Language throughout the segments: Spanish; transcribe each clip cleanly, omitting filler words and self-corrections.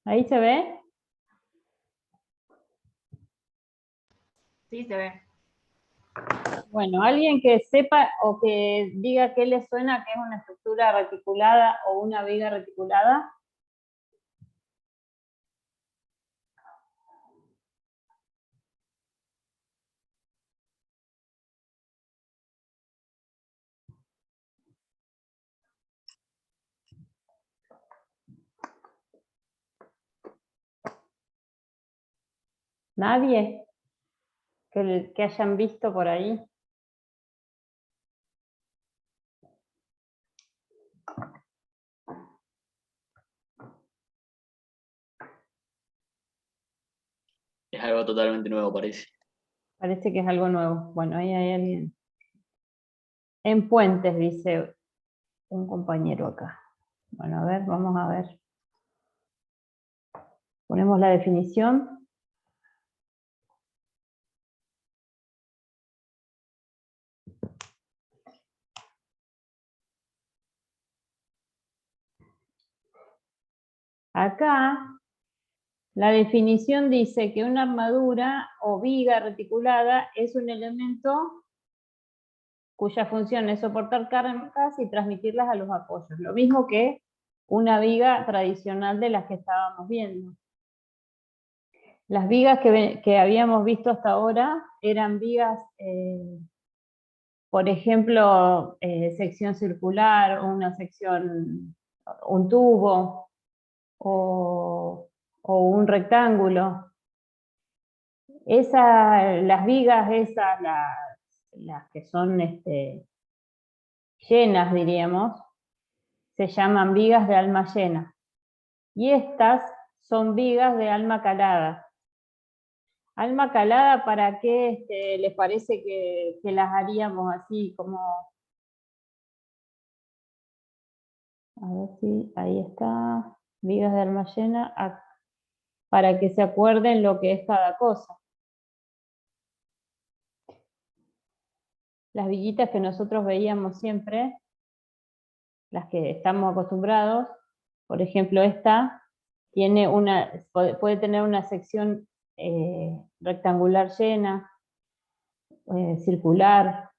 ¿Ahí se ve? Sí, se ve. Bueno, alguien que sepa o que diga qué le suena que es una estructura reticulada o una viga reticulada. ¿Nadie? Que hayan visto por ahí. Es algo totalmente nuevo, parece. Parece que es algo nuevo. Bueno, ahí hay alguien. En Puentes, dice un compañero acá. Bueno, a ver, vamos a ver. Ponemos la definición. Acá, la definición dice que una armadura o viga reticulada es un elemento cuya función es soportar cargas y transmitirlas a los apoyos. Lo mismo que una viga tradicional de las que estábamos viendo. Las vigas que habíamos visto hasta ahora eran vigas, por ejemplo, sección circular, una sección, un tubo o un rectángulo. Las vigas esas, las que son llenas, diríamos, se llaman vigas de alma llena. Y estas son vigas de alma calada. Alma calada, ¿para qué les parece que las haríamos así como? A ver si ahí está, vigas de alma llena, para que se acuerden lo que es cada cosa. Las viguitas que nosotros veíamos siempre, las que estamos acostumbrados, por ejemplo esta, puede tener una sección rectangular llena, circular,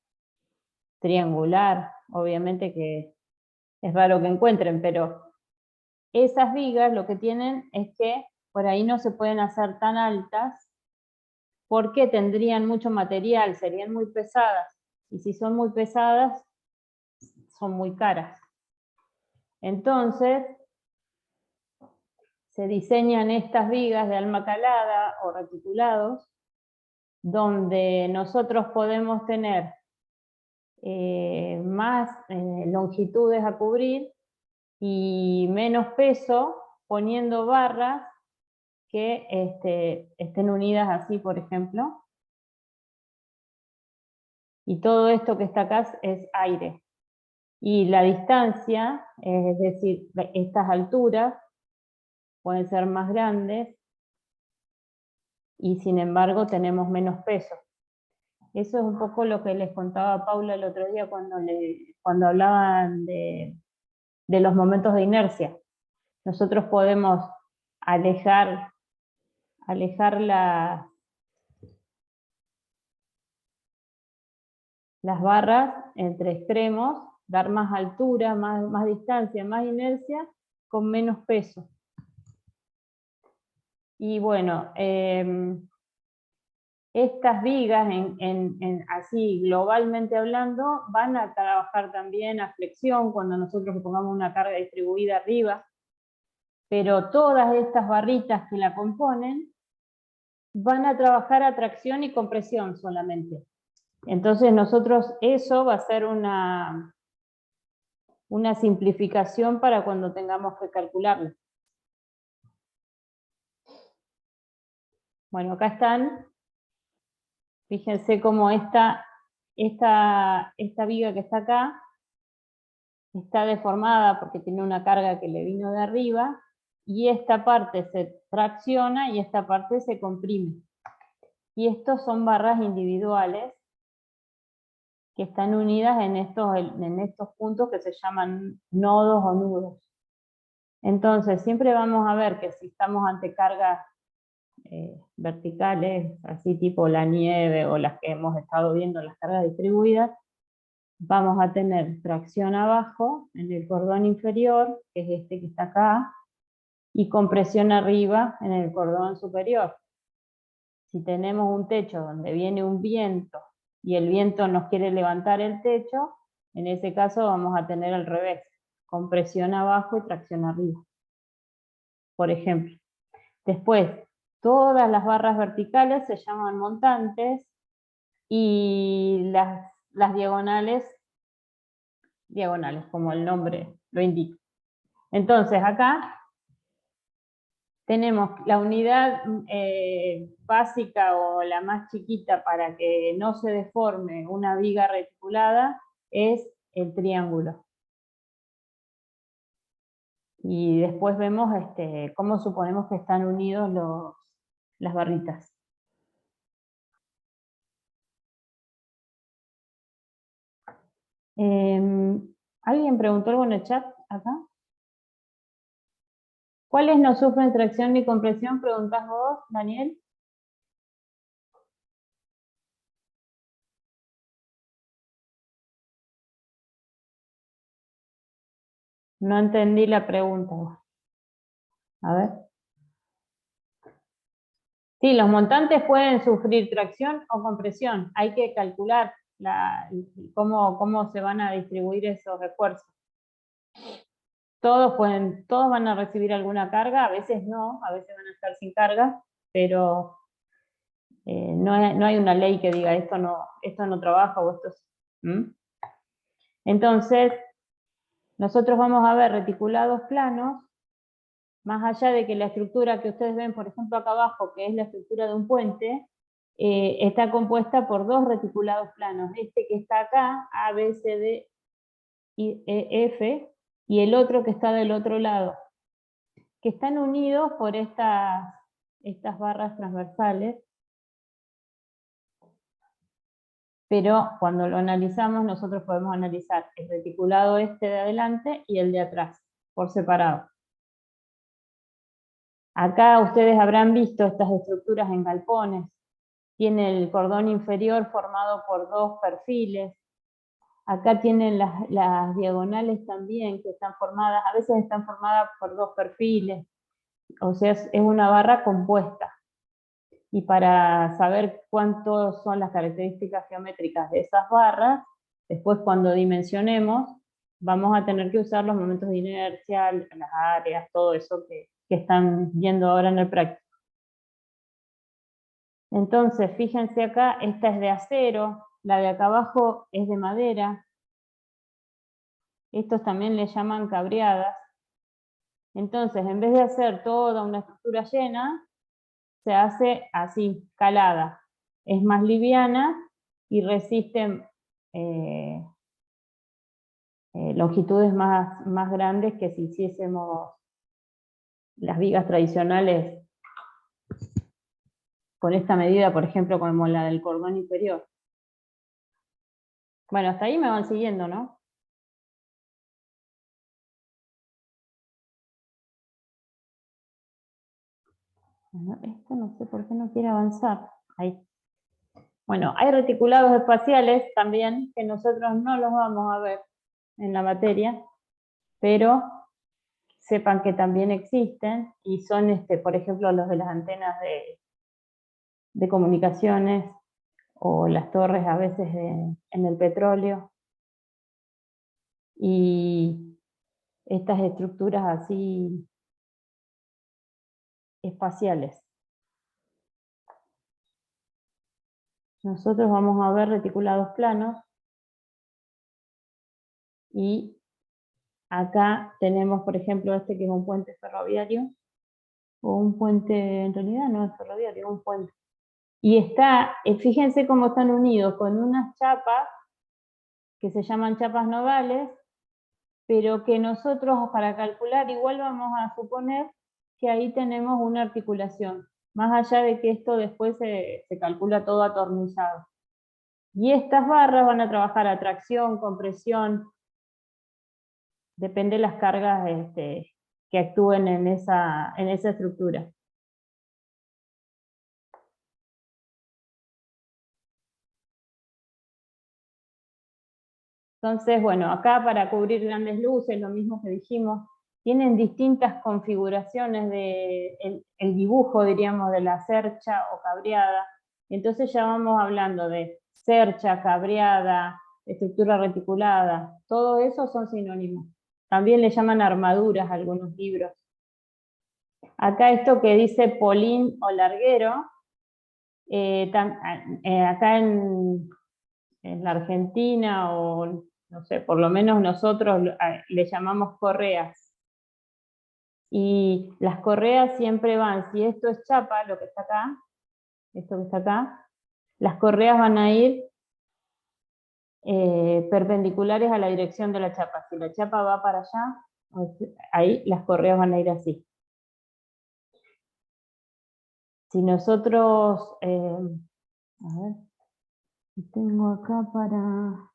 triangular, obviamente que es raro que encuentren, pero esas vigas lo que tienen es que por ahí no se pueden hacer tan altas porque tendrían mucho material, serían muy pesadas, y si son muy pesadas, son muy caras. Entonces, se diseñan estas vigas de alma calada o reticulados, donde nosotros podemos tener más longitudes a cubrir y menos peso, poniendo barras que estén unidas así, por ejemplo. Y todo esto que está acá es aire. Y la distancia, es decir, estas alturas pueden ser más grandes y sin embargo tenemos menos peso. Eso es un poco lo que les contaba a Paula el otro día cuando hablaban de los momentos de inercia. Nosotros podemos alejar las barras entre extremos, dar más altura, más distancia, más inercia, con menos peso. Y bueno, estas vigas, así globalmente hablando, van a trabajar también a flexión cuando nosotros le pongamos una carga distribuida arriba, pero todas estas barritas que la componen van a trabajar a tracción y compresión solamente. Entonces nosotros, eso va a ser una simplificación para cuando tengamos que calcularlo. Bueno, acá están. Fíjense cómo esta viga que está acá está deformada porque tiene una carga que le vino de arriba, y esta parte se tracciona y esta parte se comprime. Y estos son barras individuales que están unidas en estos puntos que se llaman nodos o nudos. Entonces, siempre vamos a ver que si estamos ante cargas verticales, así tipo la nieve o las que hemos estado viendo, las cargas distribuidas, vamos a tener tracción abajo, en el cordón inferior, que es este que está acá, y compresión arriba, en el cordón superior. Si tenemos un techo donde viene un viento, y el viento nos quiere levantar el techo, en ese caso vamos a tener al revés, compresión abajo y tracción arriba, por ejemplo. Después, todas las barras verticales se llaman montantes, y las diagonales, como el nombre lo indica. Entonces acá tenemos la unidad básica o la más chiquita para que no se deforme una viga reticulada es el triángulo. Y después vemos cómo suponemos que están unidos las barritas. ¿Alguien preguntó algo en el chat acá? ¿Cuáles no sufren tracción ni compresión? Preguntás vos, Daniel. No entendí la pregunta. A ver. Sí, los montantes pueden sufrir tracción o compresión. Hay que calcular cómo se van a distribuir esos esfuerzos. Todos van a recibir alguna carga, a veces no, a veces van a estar sin carga, pero no hay una ley que diga esto no trabaja o esto sí. Entonces, nosotros vamos a ver reticulados planos, más allá de que la estructura que ustedes ven, por ejemplo, acá abajo, que es la estructura de un puente, está compuesta por dos reticulados planos. Este que está acá, A, B, C, D, E, F, y el otro que está del otro lado, que están unidos por estas barras transversales, pero cuando lo analizamos, nosotros podemos analizar el reticulado este de adelante y el de atrás, por separado. Acá ustedes habrán visto estas estructuras en galpones. Tiene el cordón inferior formado por dos perfiles. Acá tienen las diagonales también, que están formadas, a veces están formadas por dos perfiles. O sea, es una barra compuesta. Y para saber cuántas son las características geométricas de esas barras, después cuando dimensionemos, vamos a tener que usar los momentos de inercia, las áreas, todo eso que están viendo ahora en el práctico. Entonces, fíjense acá, esta es de acero, la de acá abajo es de madera. Estos también le llaman cabreadas. Entonces, en vez de hacer toda una estructura llena, se hace así, calada. Es más liviana y resiste longitudes más grandes que si hiciésemos las vigas tradicionales con esta medida, por ejemplo, como la del cordón inferior. Bueno, hasta ahí me van siguiendo, ¿no? Bueno, esto no sé por qué no quiere avanzar. Ahí. Bueno, hay reticulados espaciales también, que nosotros no los vamos a ver en la materia, pero sepan que también existen, y son, por ejemplo, los de las antenas de comunicaciones, o las torres a veces en el petróleo, y estas estructuras así espaciales. Nosotros vamos a ver reticulados planos, y acá tenemos, por ejemplo, este que es un puente ferroviario, o un puente, en realidad no es ferroviario, es un puente. Y fíjense cómo están unidos con unas chapas que se llaman chapas nodales, pero que nosotros para calcular igual vamos a suponer que ahí tenemos una articulación, más allá de que esto después se calcula todo atornillado. Y estas barras van a trabajar a tracción, compresión, depende de las cargas que actúen en esa estructura. Entonces, bueno, acá para cubrir grandes luces, lo mismo que dijimos, tienen distintas configuraciones de el dibujo, diríamos, de la cercha o cabreada. Entonces ya vamos hablando de cercha, cabreada, estructura reticulada, todo eso son sinónimos. También le llaman armaduras a algunos libros. Acá esto que dice polín o larguero, acá en la Argentina, o no sé, por lo menos nosotros le llamamos correas. Y las correas siempre van, si esto es chapa, lo que está acá, esto que está acá, las correas van a ir perpendiculares a la dirección de la chapa. Si la chapa va para allá, ahí las correas van a ir así. Si nosotros, a ver, tengo acá para...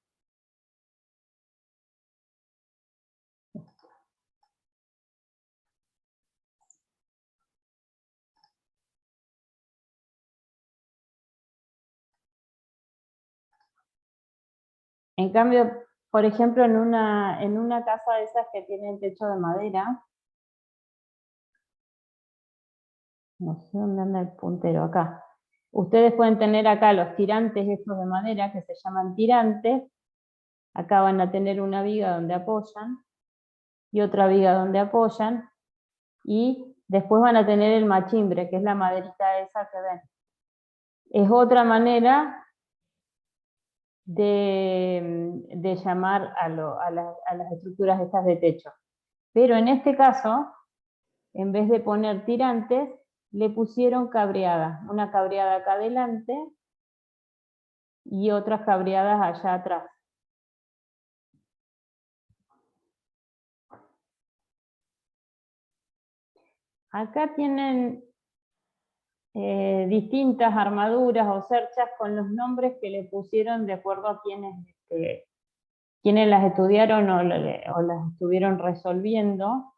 En cambio, por ejemplo, en una casa de esas que tienen techo de madera, no sé dónde anda el puntero, acá. Ustedes pueden tener acá los tirantes estos de madera, que se llaman tirantes. Acá van a tener una viga donde apoyan, y otra viga donde apoyan, y después van a tener el machimbre, que es la maderita esa que ven. Es otra manera de llamar a las estructuras estas de techo. Pero en este caso, en vez de poner tirantes, le pusieron cabreadas. Una cabreada acá adelante y otras cabreadas allá atrás. Acá tienen distintas armaduras o cerchas con los nombres que le pusieron de acuerdo a quienes las estudiaron o las estuvieron resolviendo.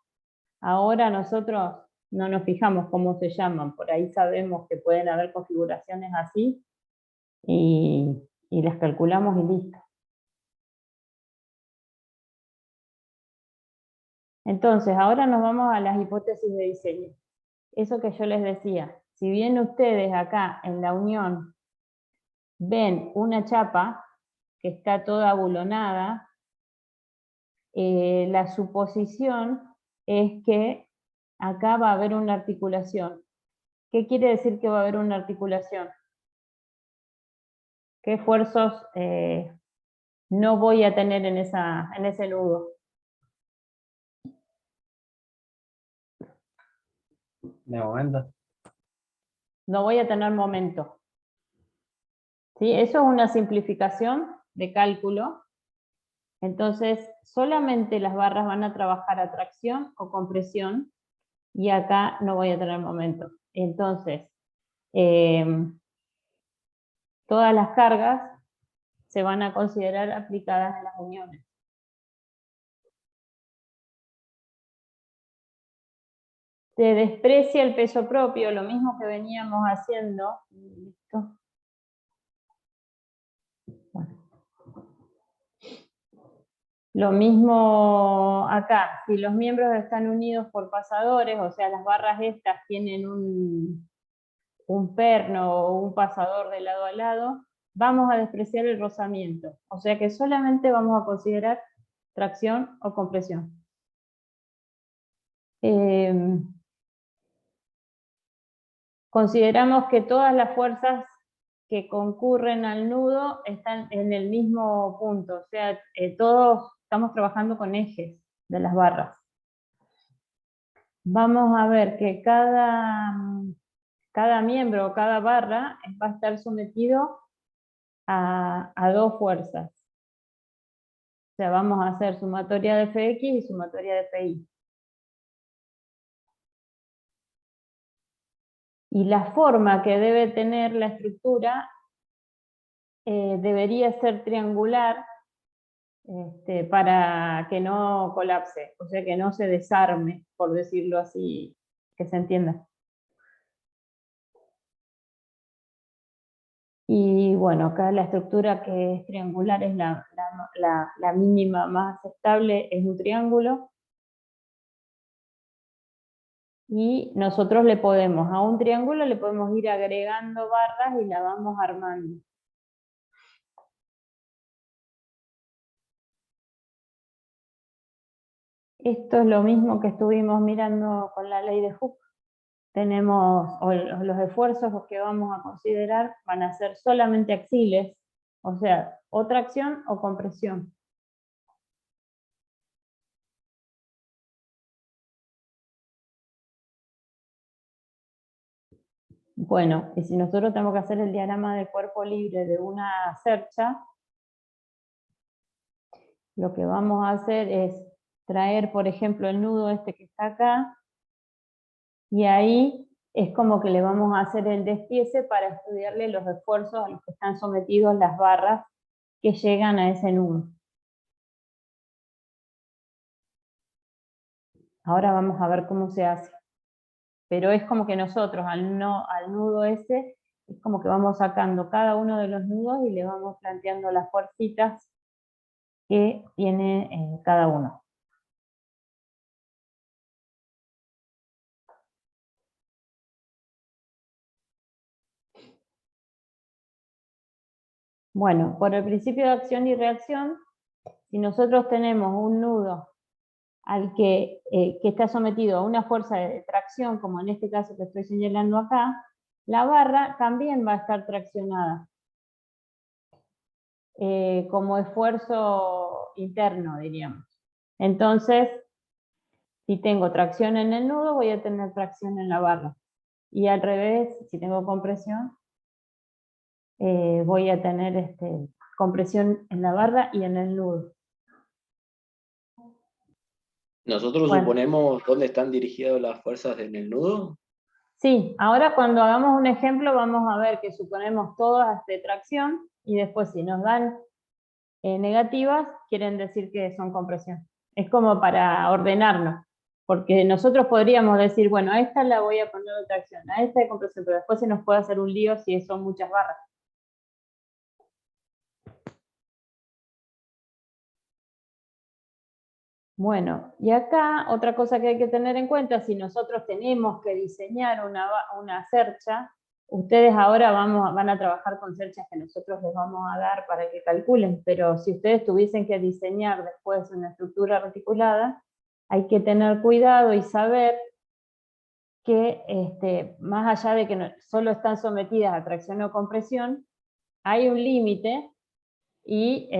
Ahora nosotros no nos fijamos cómo se llaman, por ahí sabemos que pueden haber configuraciones así y las calculamos y listo. Entonces, ahora nos vamos a las hipótesis de diseño. Eso que yo les decía, si bien ustedes acá en la unión ven una chapa que está toda abulonada, la suposición es que acá va a haber una articulación. ¿Qué quiere decir que va a haber una articulación? ¿Qué esfuerzos no voy a tener en ese nudo? De momento. No voy a tener momento. ¿Sí? Eso es una simplificación de cálculo. Entonces, solamente las barras van a trabajar a tracción o compresión, y acá no voy a tener momento. Entonces, todas las cargas se van a considerar aplicadas en las uniones. Se desprecia el peso propio, lo mismo que veníamos haciendo. ¿Listo? Bueno. Lo mismo acá, si los miembros están unidos por pasadores, o sea, las barras estas tienen un perno o un pasador de lado a lado, vamos a despreciar el rozamiento. O sea que solamente vamos a considerar tracción o compresión. Consideramos que todas las fuerzas que concurren al nudo están en el mismo punto, o sea, todos estamos trabajando con ejes de las barras. Vamos a ver que cada miembro o cada barra va a estar sometido a dos fuerzas. O sea, vamos a hacer sumatoria de Fx y sumatoria de Fi. Y la forma que debe tener la estructura debería ser triangular, para que no colapse, o sea, que no se desarme, por decirlo así, que se entienda. Y bueno, acá la estructura que es triangular es la mínima más estable, es un triángulo. Y nosotros a un triángulo le podemos ir agregando barras y la vamos armando. Esto es lo mismo que estuvimos mirando con la ley de Hooke. Los esfuerzos que vamos a considerar van a ser solamente axiles, o sea, o tracción o compresión. Bueno, y si nosotros tenemos que hacer el diagrama del cuerpo libre de una cercha, lo que vamos a hacer es traer, por ejemplo, el nudo este que está acá, y ahí es como que le vamos a hacer el despiece para estudiarle los esfuerzos a los que están sometidos las barras que llegan a ese nudo. Ahora vamos a ver cómo se hace. Pero es como que nosotros al nudo ese, es como que vamos sacando cada uno de los nudos y le vamos planteando las fuercitas que tiene cada uno. Bueno, por el principio de acción y reacción, si nosotros tenemos un nudo al que está sometido a una fuerza de tracción, como en este caso que estoy señalando acá, la barra también va a estar traccionada, como esfuerzo interno, diríamos. Entonces, si tengo tracción en el nudo, voy a tener tracción en la barra. Y al revés, si tengo compresión, voy a tener compresión en la barra y en el nudo. ¿Nosotros Bueno, suponemos dónde están dirigidas las fuerzas en el nudo? sí, ahora cuando hagamos un ejemplo vamos a ver que suponemos todas de tracción y después si nos dan negativas, quieren decir que son compresión. Es como para ordenarnos, porque nosotros podríamos decir, bueno, a esta la voy a poner de tracción, a esta de compresión, pero después se nos puede hacer un lío si son muchas barras. Bueno, y acá otra cosa que hay que tener en cuenta, si nosotros tenemos que diseñar una cercha, ustedes ahora van a trabajar con cerchas que nosotros les vamos a dar para que calculen, pero si ustedes tuviesen que diseñar después una estructura reticulada, hay que tener cuidado y saber que más allá de que solo están sometidas a tracción o compresión, hay un límite y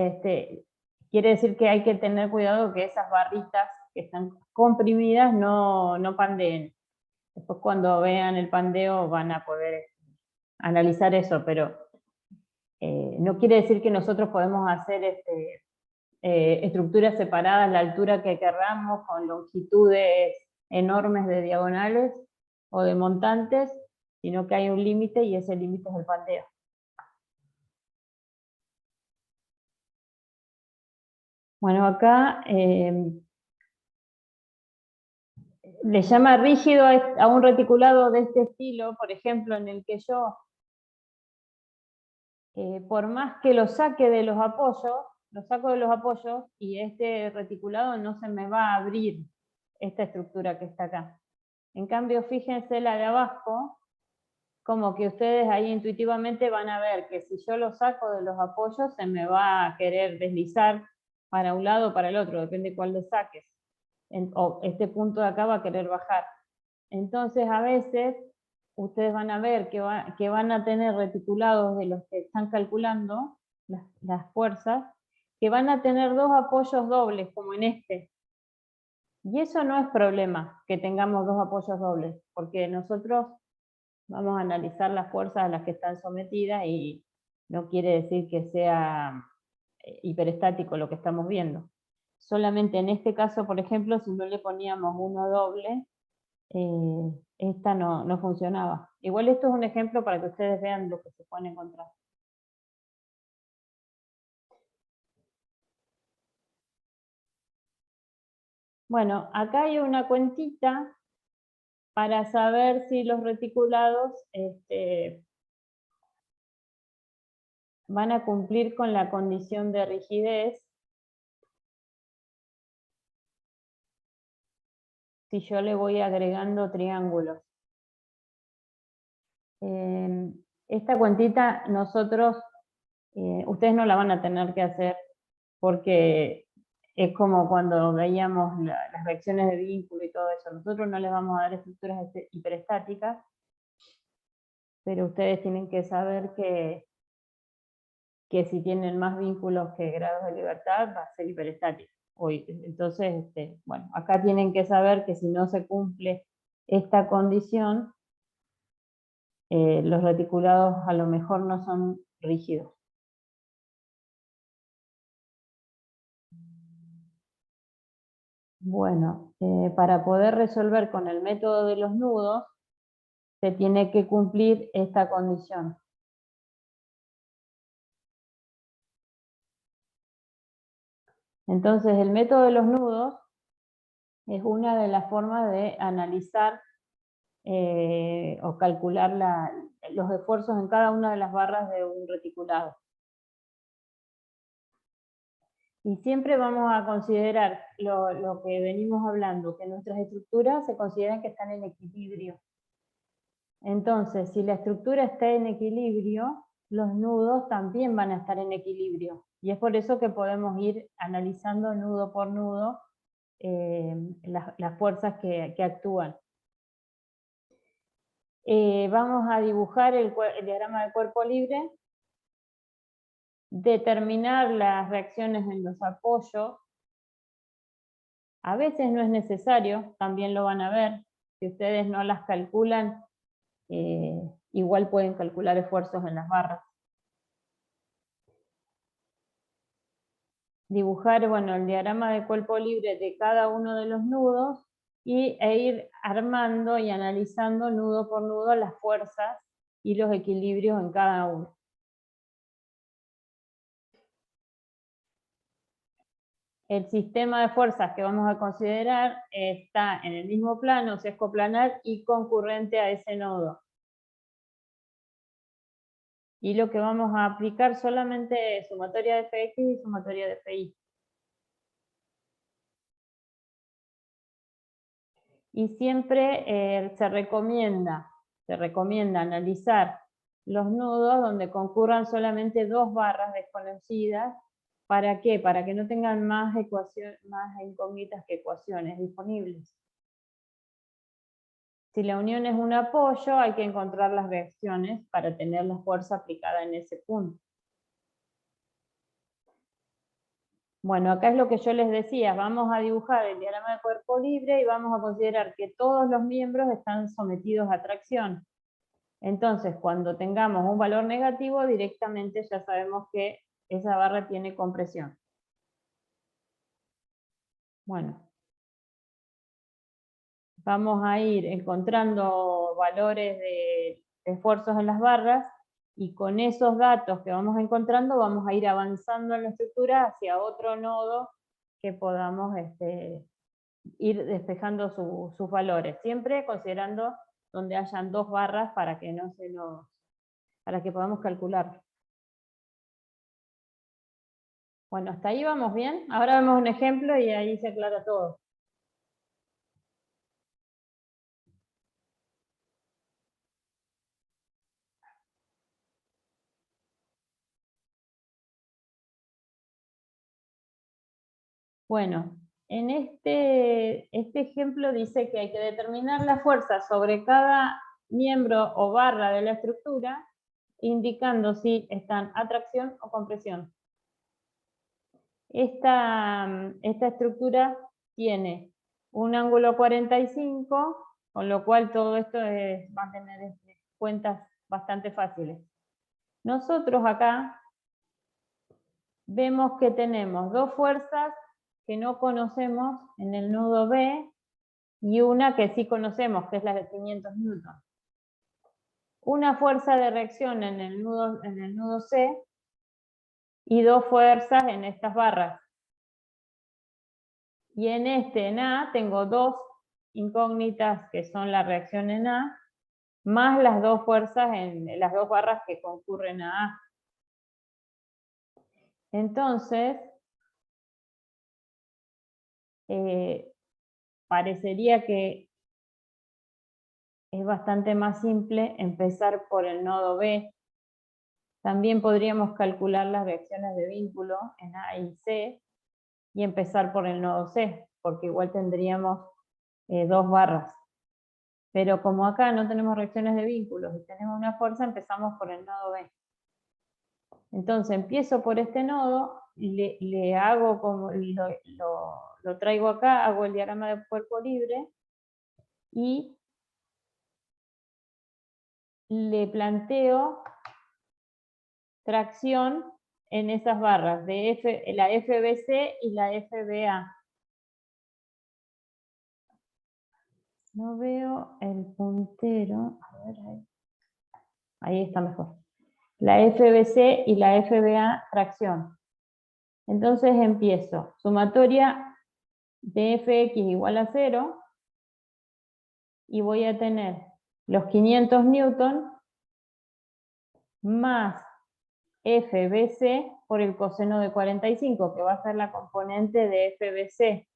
quiere decir que hay que tener cuidado que esas barritas que están comprimidas no pandeen. Después cuando vean el pandeo van a poder analizar eso, pero no quiere decir que nosotros podemos hacer estructuras separadas a la altura que querramos, con longitudes enormes de diagonales o de montantes, sino que hay un límite y ese límite es el pandeo. Bueno, acá le llama rígido a un reticulado de este estilo, por ejemplo, en el que yo, por más que lo saque de los apoyos, lo saco de los apoyos y este reticulado no se me va a abrir esta estructura que está acá. En cambio, fíjense la de abajo, como que ustedes ahí intuitivamente van a ver que si yo lo saco de los apoyos se me va a querer deslizar para un lado o para el otro, depende cuál le saques. O este punto de acá va a querer bajar. Entonces a veces ustedes van a ver que van a tener reticulados de los que están calculando las fuerzas, que van a tener dos apoyos dobles, como en este. Y eso no es problema, que tengamos dos apoyos dobles, porque nosotros vamos a analizar las fuerzas a las que están sometidas y no quiere decir que sea hiperestático lo que estamos viendo. Solamente en este caso, por ejemplo, si no le poníamos uno doble, esta no funcionaba. Igual esto es un ejemplo para que ustedes vean lo que se puede encontrar. Bueno, acá hay una cuentita para saber si los reticulados van a cumplir con la condición de rigidez si yo le voy agregando triángulos. Esta cuentita nosotros, ustedes no la van a tener que hacer porque es como cuando veíamos las reacciones de vínculo y todo eso. Nosotros no les vamos a dar estructuras hiperestáticas, pero ustedes tienen que saber que si tienen más vínculos que grados de libertad, va a ser hiperestático. Entonces, bueno, acá tienen que saber que si no se cumple esta condición, los reticulados a lo mejor no son rígidos. Bueno, para poder resolver con el método de los nudos, se tiene que cumplir esta condición. Entonces, el método de los nudos es una de las formas de analizar o calcular los esfuerzos en cada una de las barras de un reticulado. Y siempre vamos a considerar lo que venimos hablando, que nuestras estructuras se consideran que están en equilibrio. Entonces, si la estructura está en equilibrio, los nudos también van a estar en equilibrio. Y es por eso que podemos ir analizando nudo por nudo las fuerzas que actúan. Vamos a dibujar el diagrama de cuerpo libre, determinar las reacciones en los apoyos. A veces no es necesario, también lo van a ver. Si ustedes no las calculan, igual pueden calcular esfuerzos en las barras. Dibujar, bueno, el diagrama de cuerpo libre de cada uno de los nudos e ir armando y analizando nudo por nudo las fuerzas y los equilibrios en cada uno. El sistema de fuerzas que vamos a considerar está en el mismo plano, o sea, es coplanar y concurrente a ese nodo. Y lo que vamos a aplicar solamente es sumatoria de Fx y sumatoria de Fi. Y siempre se recomienda analizar los nudos donde concurran solamente dos barras desconocidas. ¿Para qué? Para que no tengan más incógnitas que ecuaciones disponibles. Si la unión es un apoyo, hay que encontrar las reacciones para tener la fuerza aplicada en ese punto. Bueno, acá es lo que yo les decía, vamos a dibujar el diagrama de cuerpo libre y vamos a considerar que todos los miembros están sometidos a tracción. Entonces, cuando tengamos un valor negativo, directamente ya sabemos que esa barra tiene compresión. Bueno, vamos a ir encontrando valores de esfuerzos en las barras, y con esos datos que vamos encontrando vamos a ir avanzando en la estructura hacia otro nodo que podamos ir despejando sus valores, siempre considerando donde hayan dos barras para que para que podamos calcular. Bueno, hasta ahí vamos bien. Ahora vemos un ejemplo y ahí se aclara todo. Bueno, en este ejemplo dice que hay que determinar la fuerza sobre cada miembro o barra de la estructura, indicando si están a tracción o compresión. Esta estructura tiene un ángulo 45, con lo cual todo esto va a tener cuentas bastante fáciles. Nosotros acá vemos que tenemos dos fuerzas que no conocemos en el nudo B y una que sí conocemos, que es la de 500 newtons. Una fuerza de reacción en el nudo C y dos fuerzas en estas barras. Y en A tengo dos incógnitas que son la reacción en A, más las dos fuerzas en las dos barras que concurren a A. Entonces, parecería que es bastante más simple empezar por el nodo B. También podríamos calcular las reacciones de vínculo en A y C y empezar por el nodo C, porque igual tendríamos dos barras. Pero como acá no tenemos reacciones de vínculos y tenemos una fuerza, empezamos por el nodo B. Entonces empiezo por este nodo, le hago como lo traigo acá, hago el diagrama de cuerpo libre y le planteo tracción en esas barras de la FBC y la FBA. No veo el puntero. A ver, ahí está mejor. La FBC y la FBA tracción. Entonces empiezo. Sumatoria de Fx igual a 0. Y voy a tener los 500 newton más FBC por el coseno de 45, que va a ser la componente de FBC.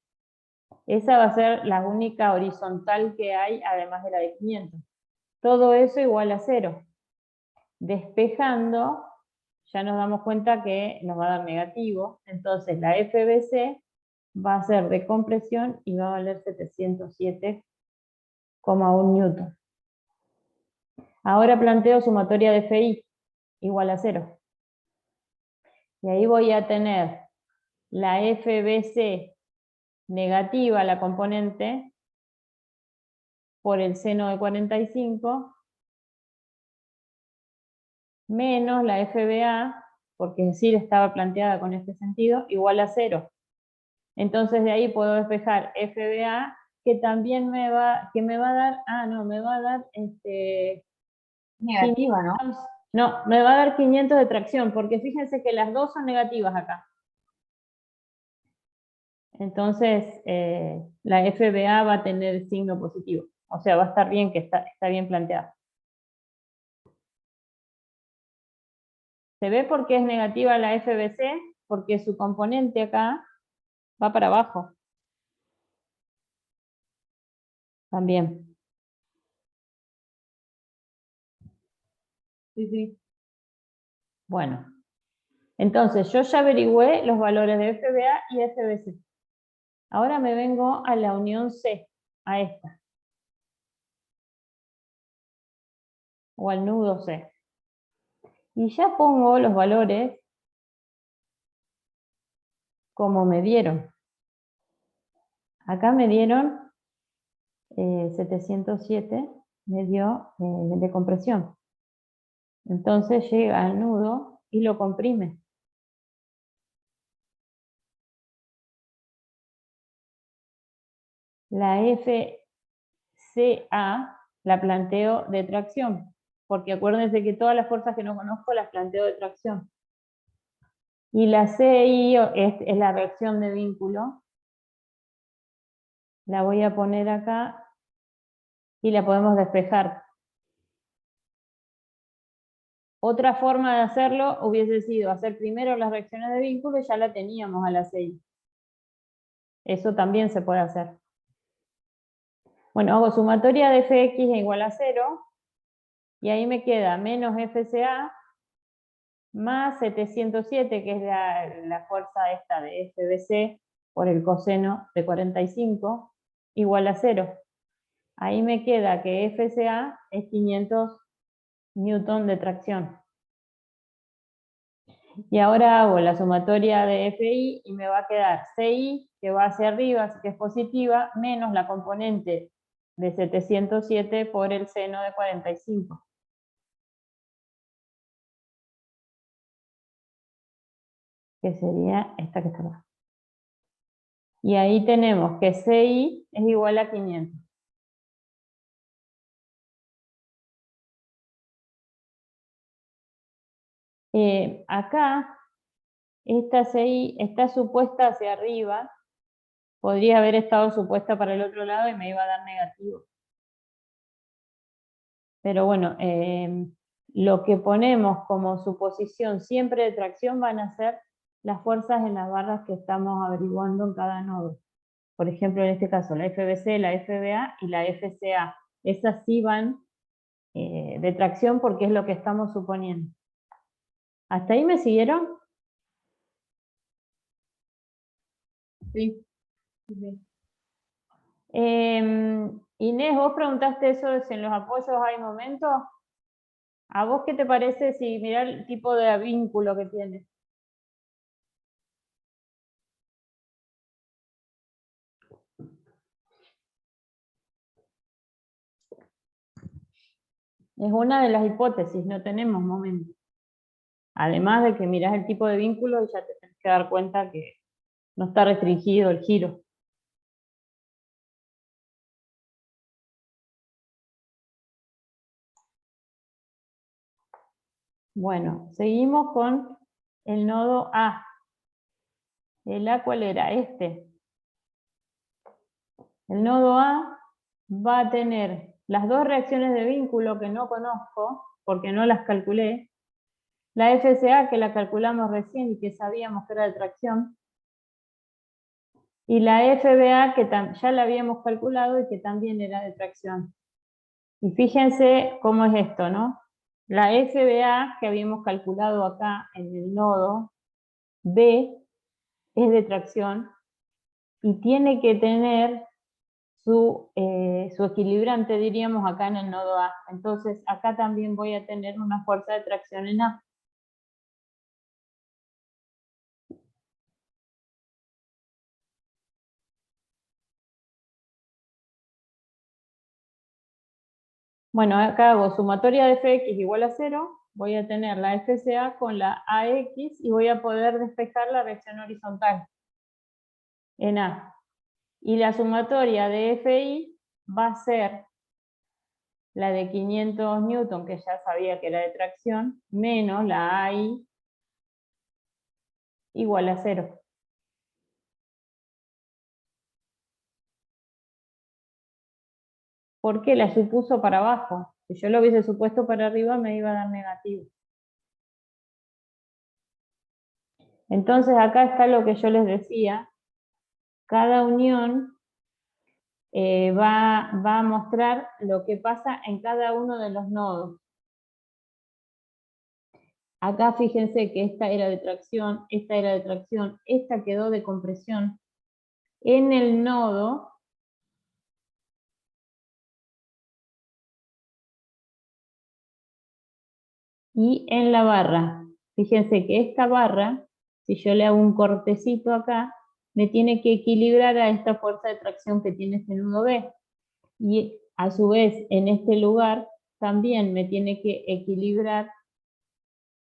Esa va a ser la única horizontal que hay, además de la de 500. Todo eso igual a 0. Despejando, ya nos damos cuenta que nos va a dar negativo. Entonces la FBC va a ser de compresión y va a valer 707,1 newton. Ahora planteo sumatoria de FI igual a 0. Y ahí voy a tener la FBC negativa, la componente, por el seno de 45, menos la FBA, porque es decir, estaba planteada con este sentido, igual a 0. Entonces de ahí puedo despejar FBA, que también me va a dar, me va a dar Negativa, ¿no? No, me va a dar 500 de tracción, porque fíjense que las dos son negativas acá. Entonces, la FBA va a tener signo positivo. O sea, va a estar bien, que está bien planteada. ¿Se ve por qué es negativa la FBC? Porque su componente acá va para abajo. También. Sí, sí. Bueno. Entonces, yo ya averigüé los valores de FBA y FBC. Ahora me vengo a la unión C, a esta. O al nudo C. Y ya pongo los valores como me dieron. Acá me dieron 707, me dio de compresión. Entonces llega al nudo y lo comprime. La FCA la planteo de tracción, porque acuérdense que todas las fuerzas que no conozco las planteo de tracción. Y la CI es la reacción de vínculo. La voy a poner acá y la podemos despejar. Otra forma de hacerlo hubiese sido hacer primero las reacciones de vínculo y ya la teníamos a la CI. Eso también se puede hacer. Bueno, hago sumatoria de Fx igual a 0 y ahí me queda menos FCA más 707, que es la fuerza esta de FBC por el coseno de 45, igual a 0. Ahí me queda que FCA es 500 newton de tracción. Y ahora hago la sumatoria de FI y me va a quedar CI, que va hacia arriba, que es positiva, menos la componente de 707 por el seno de 45. Que sería esta que está acá. Y ahí tenemos que CI es igual a 500. Acá, esta CI está supuesta hacia arriba, podría haber estado supuesta para el otro lado y me iba a dar negativo. Pero bueno, lo que ponemos como suposición siempre de tracción van a ser las fuerzas en las barras que estamos averiguando en cada nodo. Por ejemplo, en este caso, la FBC, la FBA y la FCA. Esas sí van de tracción porque es lo que estamos suponiendo. ¿Hasta ahí me siguieron? Sí. Sí. Inés, vos preguntaste eso de si en los apoyos hay momentos. ¿A vos qué te parece si mirá el tipo de vínculo que tiene? Es una de las hipótesis, no tenemos momentos. Además de que mirás el tipo de vínculo y ya te tenés que dar cuenta que no está restringido el giro. Bueno, seguimos con el nodo A. ¿El A cuál era? Este. El nodo A va a tener las dos reacciones de vínculo que no conozco, porque no las calculé. La FCA, que la calculamos recién y que sabíamos que era de tracción. Y la FBA, que ya la habíamos calculado y que también era de tracción. Y fíjense cómo es esto, ¿no? La FBA, que habíamos calculado acá en el nodo B, es de tracción y tiene que tener su equilibrante, diríamos, acá en el nodo A. Entonces, acá también voy a tener una fuerza de tracción en A. Bueno, acá hago sumatoria de Fx igual a 0, voy a tener la FCA con la AX y voy a poder despejar la reacción horizontal en A. Y la sumatoria de Fi va a ser la de 500 newton, que ya sabía que era de tracción, menos la AI igual a 0. ¿Por qué la supuso para abajo? Si yo lo hubiese supuesto para arriba me iba a dar negativo. Entonces acá está lo que yo les decía. Cada unión va a mostrar lo que pasa en cada uno de los nodos. Acá fíjense que esta era de tracción, esta era de tracción, esta quedó de compresión. En el nodo y en la barra. Fíjense que esta barra, si yo le hago un cortecito acá, me tiene que equilibrar a esta fuerza de tracción que tiene este nudo B. Y a su vez, en este lugar, también me tiene que equilibrar.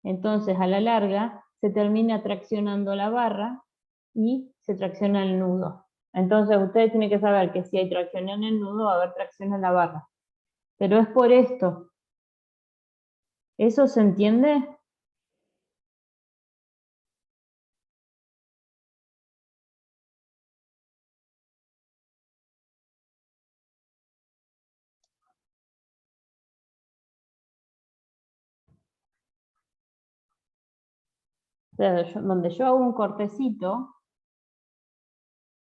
Entonces, a la larga, se termina traccionando la barra y se tracciona el nudo. Entonces, ustedes tienen que saber que si hay tracción en el nudo, va a haber tracción en la barra. Pero es por esto. ¿Eso se entiende? O sea, donde yo hago un cortecito,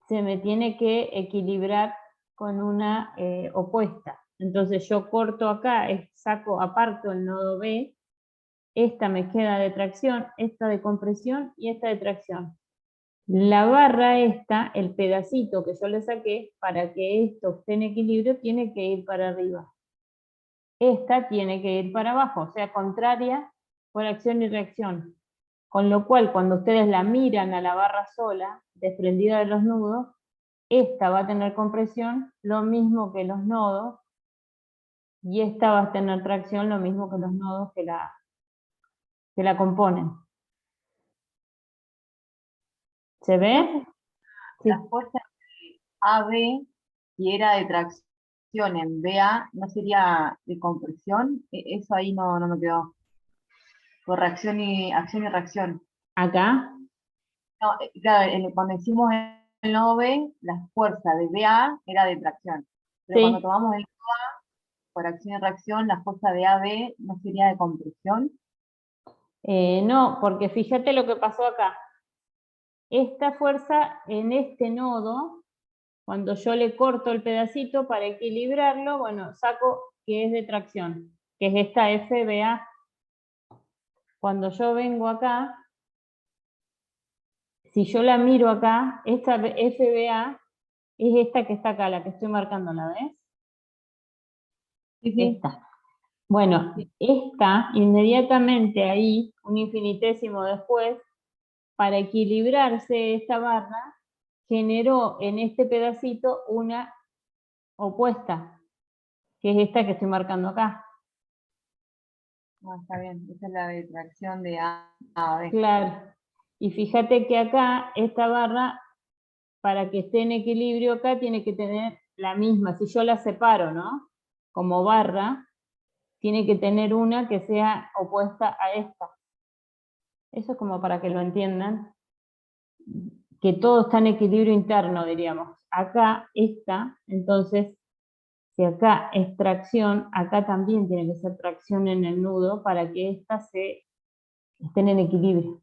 se me tiene que equilibrar con una opuesta. Entonces yo corto acá, saco, aparto el nodo B, esta me queda de tracción, esta de compresión y esta de tracción. La barra esta, el pedacito que yo le saqué, para que esto esté en equilibrio, tiene que ir para arriba. Esta tiene que ir para abajo, o sea, contraria por acción y reacción. Con lo cual, cuando ustedes la miran a la barra sola, desprendida de los nudos, esta va a tener compresión lo mismo que los nodos, y esta va a tener tracción lo mismo que los nodos que la componen. ¿Se ve? Sí. La fuerza AB, si era de tracción en BA, ¿no sería de compresión? Eso ahí no me quedó. Por acción y reacción. Acá, No, claro, cuando hicimos nodo B, la fuerza de BA era de tracción. Pero Sí. cuando tomamos el nodo A, por acción y reacción, la fuerza de AB no sería de compresión. No, porque fíjate lo que pasó acá. Esta fuerza en este nodo, cuando yo le corto el pedacito para equilibrarlo, bueno, saco que es de tracción, que es esta FBA. Cuando yo vengo acá, si yo la miro acá, esta FBA es esta que está acá, la que estoy marcando, ¿la ves? Sí, sí. Esta. Bueno, esta inmediatamente ahí, un infinitésimo después, para equilibrarse esta barra, generó en este pedacito una opuesta, que es esta que estoy marcando acá. Ah, está bien, esa es la de tracción de A a B. Claro. Y fíjate que acá, esta barra, para que esté en equilibrio acá, tiene que tener la misma. Si yo la separo, ¿no? Como barra, tiene que tener una que sea opuesta a esta. Eso es como para que lo entiendan. Que todo está en equilibrio interno, diríamos. Acá está, entonces, si acá es tracción, acá también tiene que ser tracción en el nudo para que éstas estén en equilibrio.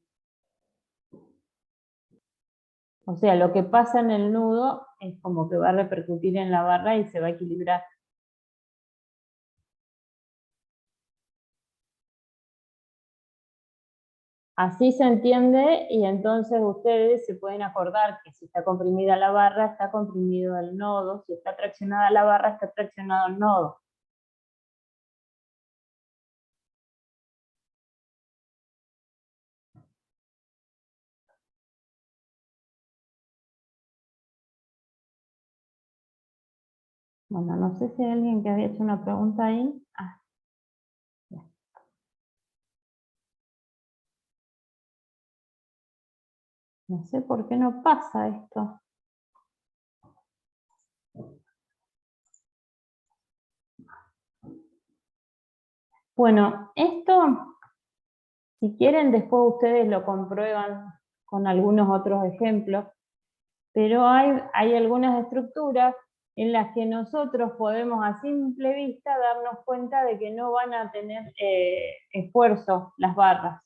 O sea, lo que pasa en el nudo es como que va a repercutir en la barra y se va a equilibrar. Así se entiende y entonces ustedes se pueden acordar que si está comprimida la barra, está comprimido el nodo, si está traccionada la barra, está traccionado el nodo. Bueno, no sé si hay alguien que había hecho una pregunta ahí. Ah, ya. No sé por qué no pasa esto. Bueno, esto, si quieren, después ustedes lo comprueban con algunos otros ejemplos, pero hay algunas estructuras en las que nosotros podemos a simple vista darnos cuenta de que no van a tener esfuerzo las barras.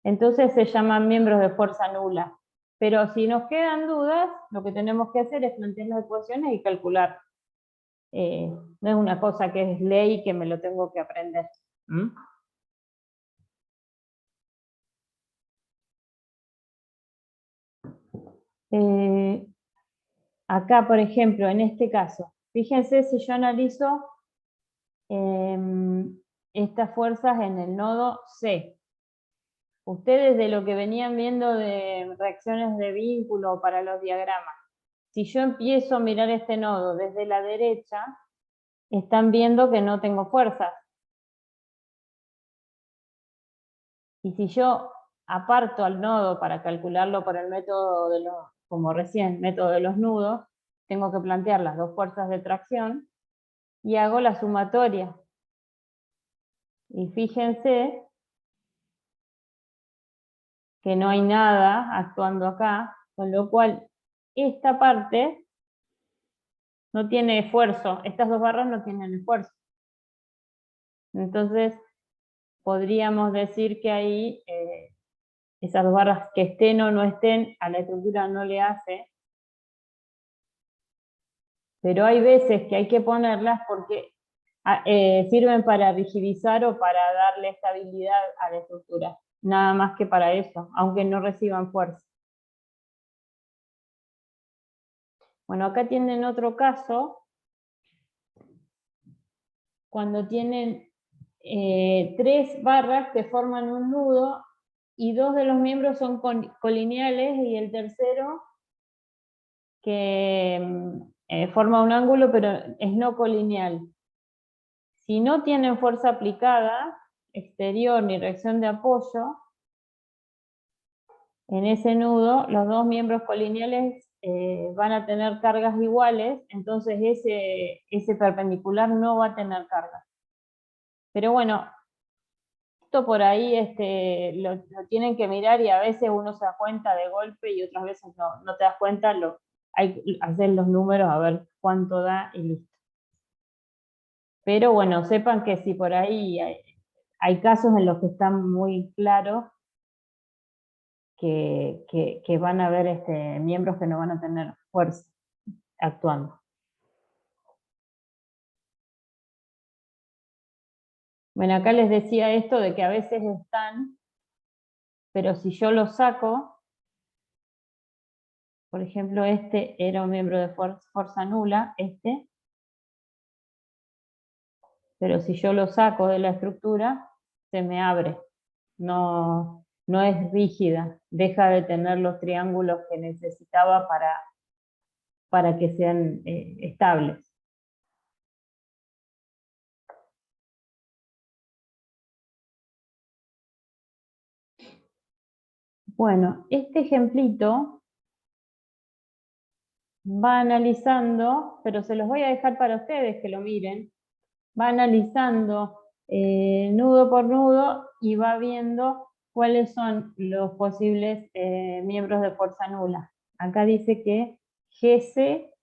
Entonces se llaman miembros de fuerza nula. Pero si nos quedan dudas, lo que tenemos que hacer es plantear las ecuaciones y calcular. No es una cosa que es ley que me lo tengo que aprender. ¿Mm? Acá, por ejemplo, en este caso, fíjense si yo analizo estas fuerzas en el nodo C. Ustedes de lo que venían viendo de reacciones de vínculo para los diagramas, si yo empiezo a mirar este nodo desde la derecha, están viendo que no tengo fuerzas. Y si yo aparto al nodo para calcularlo por el método de los, como recién, método de los nudos, tengo que plantear las dos fuerzas de tracción y hago la sumatoria. Y fíjense que no hay nada actuando acá, con lo cual esta parte no tiene esfuerzo, estas dos barras no tienen esfuerzo. Entonces, podríamos decir que ahí esas dos barras que estén o no estén, a la estructura no le hace, pero hay veces que hay que ponerlas porque sirven para rigidizar o para darle estabilidad a la estructura, nada más que para eso, aunque no reciban fuerza. Bueno, acá tienen otro caso, cuando tienen tres barras que forman un nudo y dos de los miembros son colineales y el tercero que forma un ángulo pero es no colineal. Si no tienen fuerza aplicada, exterior ni reacción de apoyo, en ese nudo los dos miembros colineales van a tener cargas iguales, entonces ese perpendicular no va a tener carga. Pero bueno, justo por ahí lo tienen que mirar y a veces uno se da cuenta de golpe y otras veces no te das cuenta, hay que hacer los números a ver cuánto da y listo. Pero bueno, sepan que si por ahí hay casos en los que están muy claros que van a haber miembros que no van a tener fuerza actuando. Bueno, acá les decía esto de que a veces están, pero si yo lo saco, por ejemplo, este era un miembro de fuerza nula, pero si yo lo saco de la estructura, se me abre, no es rígida, deja de tener los triángulos que necesitaba para que sean estables. Bueno, este ejemplito va analizando, pero se los voy a dejar para ustedes que lo miren, va analizando nudo por nudo y va viendo cuáles son los posibles miembros de fuerza nula. Acá dice que GC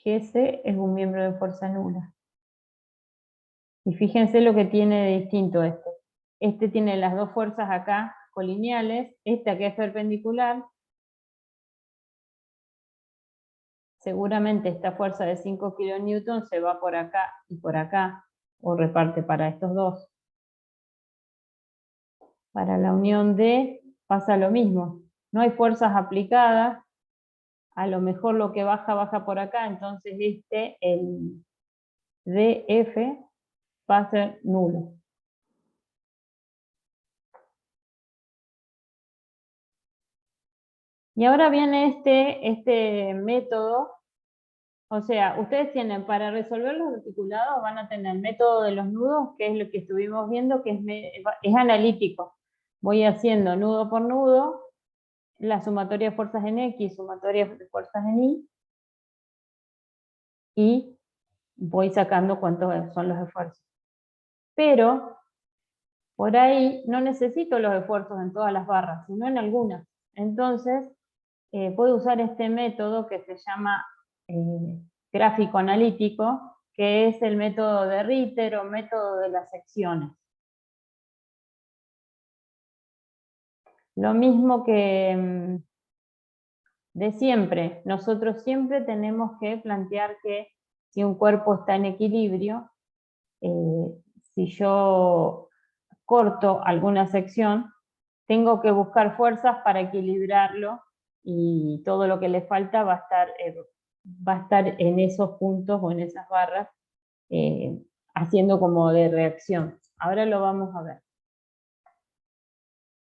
es un miembro de fuerza nula. Y fíjense lo que tiene de distinto este. Este tiene las dos fuerzas acá colineales, esta que es perpendicular. Seguramente esta fuerza de 5 kN se va por acá y por acá, o reparte para estos dos. Para la unión D pasa lo mismo. No hay fuerzas aplicadas, a lo mejor lo que baja por acá, entonces el DF va a ser nulo. Y ahora viene este método, o sea, ustedes tienen para resolver los articulados, van a tener el método de los nudos, que es lo que estuvimos viendo, que es analítico. Voy haciendo nudo por nudo, la sumatoria de fuerzas en X, sumatoria de fuerzas en Y, y voy sacando cuántos son los esfuerzos. Pero por ahí no necesito los esfuerzos en todas las barras, sino en algunas. Entonces, puedo usar este método que se llama gráfico analítico, que es el método de Ritter o método de las secciones. Lo mismo que de siempre, nosotros siempre tenemos que plantear que si un cuerpo está en equilibrio, si yo corto alguna sección, tengo que buscar fuerzas para equilibrarlo y todo lo que le falta va a estar en esos puntos o en esas barras haciendo como de reacción. Ahora lo vamos a ver.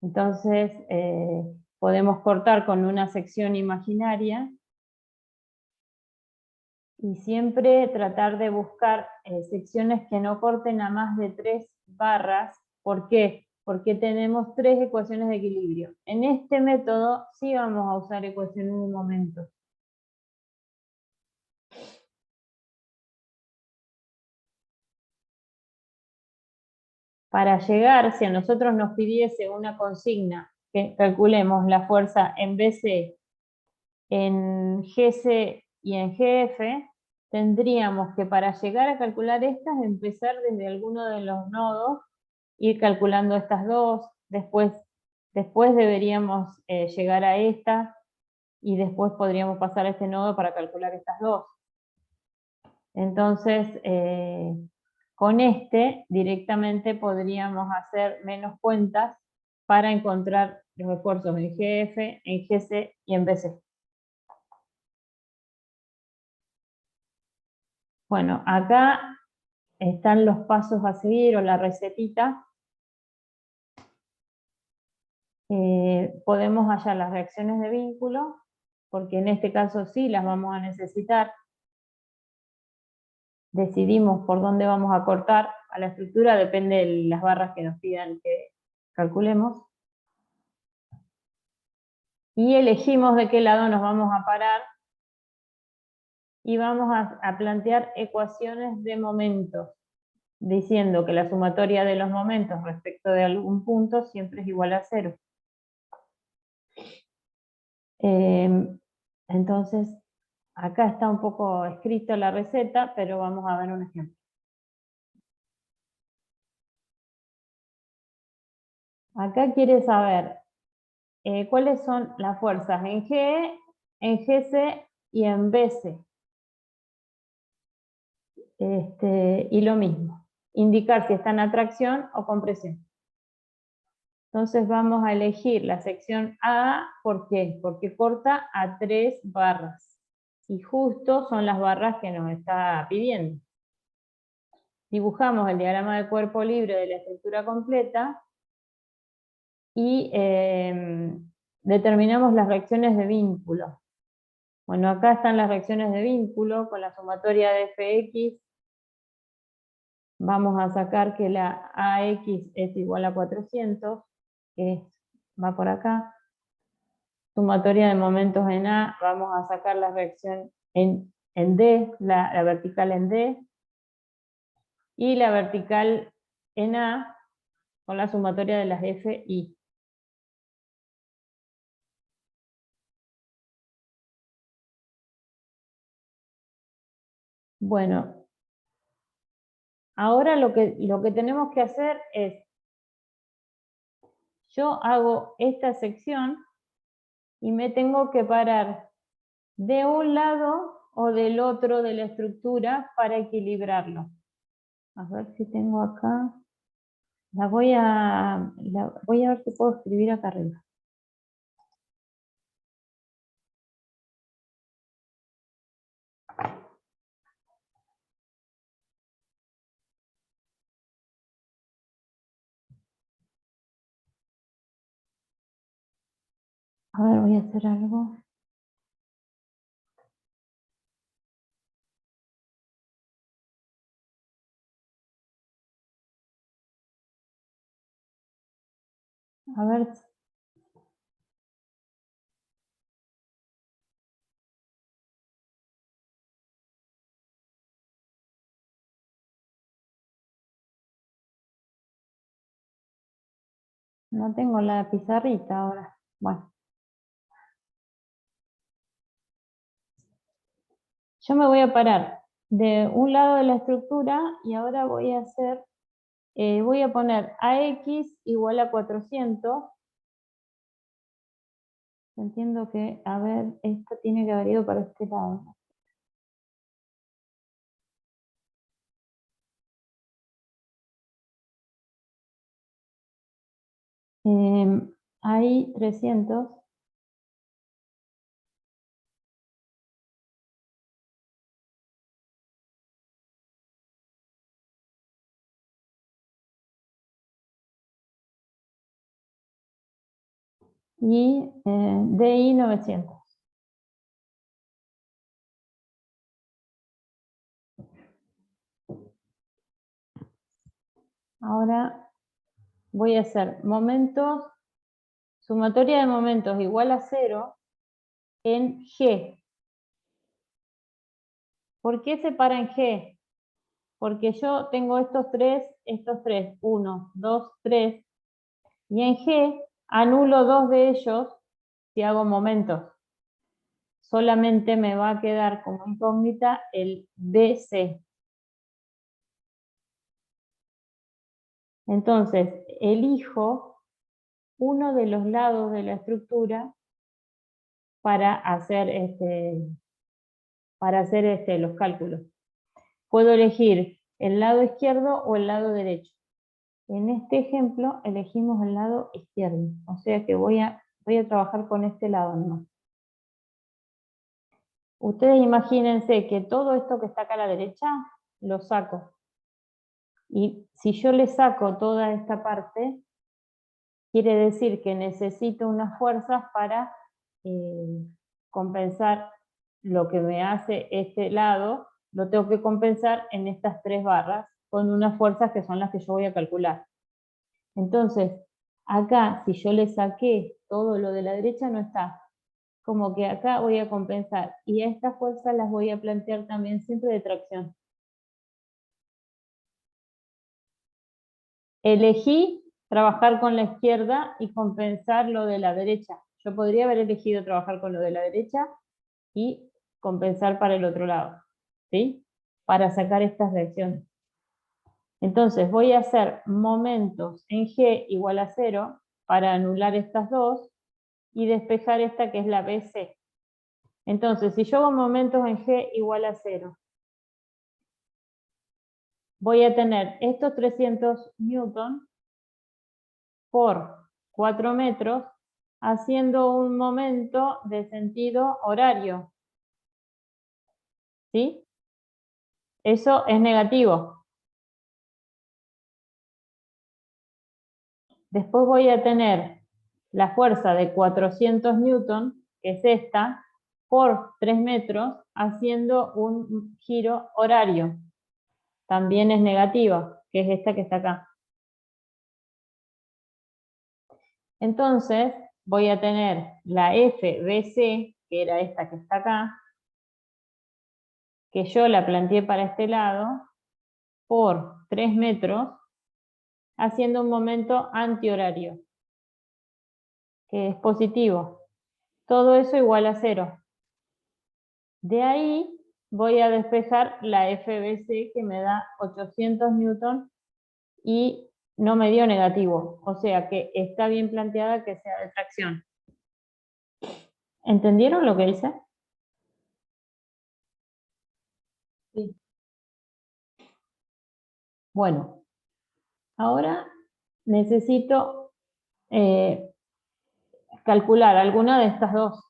Entonces, podemos cortar con una sección imaginaria y siempre tratar de buscar secciones que no corten a más de 3 barras. ¿Por qué? Porque tenemos 3 ecuaciones de equilibrio. En este método sí vamos a usar ecuaciones de momento. Para llegar, si a nosotros nos pidiese una consigna, que calculemos la fuerza en BC, en GC y en GF, tendríamos que para llegar a calcular estas, empezar desde alguno de los nodos, ir calculando estas dos, después deberíamos llegar a esta, y después podríamos pasar a este nodo para calcular estas dos. Entonces, con directamente podríamos hacer menos cuentas para encontrar los esfuerzos en GF, en GC y en BC. Bueno, acá están los pasos a seguir o la recetita. Podemos hallar las reacciones de vínculo, porque en este caso sí las vamos a necesitar. Decidimos por dónde vamos a cortar a la estructura, depende de las barras que nos pidan que calculemos. Y elegimos de qué lado nos vamos a parar y vamos a plantear ecuaciones de momento. diciendo que la sumatoria de los momentos respecto de algún punto siempre es igual a 0. Entonces, acá está un poco escrito la receta, pero vamos a ver un ejemplo. Acá quiere saber cuáles son las fuerzas en G, en GC y en BC. Y lo mismo, indicar si está en atracción o compresión. Entonces vamos a elegir la sección A, ¿por qué? Porque corta a 3 barras. Y justo son las barras que nos está pidiendo. Dibujamos el diagrama de cuerpo libre de la estructura completa y determinamos las reacciones de vínculo. Bueno, acá están las reacciones de vínculo con la sumatoria de Fx. Vamos a sacar que la AX es igual a 400, que va por acá. Sumatoria de momentos en A, vamos a sacar la reacción en D, la vertical en D, y la vertical en A con la sumatoria de las F y. Bueno, ahora lo que tenemos que hacer es, yo hago esta sección y me tengo que parar de un lado o del otro de la estructura para equilibrarlo. A ver si tengo acá. Voy a ver si puedo escribir acá arriba. A ver, voy a hacer algo. A ver. No tengo la pizarrita ahora. Bueno. Yo me voy a parar de un lado de la estructura y ahora voy a hacer, voy a poner AX igual a 400. Entiendo que, a ver, esto tiene que haber ido para este lado. Hay 300. Y DI 900. Ahora voy a hacer momentos, sumatoria de momentos igual a 0 en G. ¿Por qué se para en G? Porque yo tengo estos tres, 1, 2, 3, y en G anulo 2 de ellos si hago momentos. Solamente me va a quedar como incógnita el DC. Entonces, elijo uno de los lados de la estructura para hacer los cálculos. Puedo elegir el lado izquierdo o el lado derecho. En este ejemplo elegimos el lado izquierdo, o sea que voy a trabajar con este lado nomás. Ustedes imagínense que todo esto que está acá a la derecha, lo saco. Y si yo le saco toda esta parte, quiere decir que necesito unas fuerzas para compensar lo que me hace este lado, lo tengo que compensar en estas 3 barras con unas fuerzas que son las que yo voy a calcular. Entonces, acá, si yo le saqué todo lo de la derecha, no está. Como que acá voy a compensar. Y a estas fuerzas las voy a plantear también siempre de tracción. elegí trabajar con la izquierda y compensar lo de la derecha. Yo podría haber elegido trabajar con lo de la derecha y compensar para el otro lado, ¿sí? Para sacar estas reacciones. Entonces voy a hacer momentos en G igual a 0 para anular estas dos y despejar esta que es la BC. Entonces, si yo hago momentos en G igual a 0, voy a tener estos 300 newton por 4 metros haciendo un momento de sentido horario. ¿Sí? Eso es negativo. Después voy a tener la fuerza de 400 newton, que es esta, por 3 metros, haciendo un giro horario. También es negativa, que es esta que está acá. Entonces, voy a tener la FBC, que era esta que está acá, que yo la planteé para este lado, por 3 metros, haciendo un momento antihorario, que es positivo. Todo eso igual a 0. De ahí voy a despejar la FBC, que me da 800 newton y no me dio negativo. O sea que está bien planteada que sea de tracción. ¿Entendieron lo que hice? Sí. Bueno, ahora necesito calcular alguna de estas dos.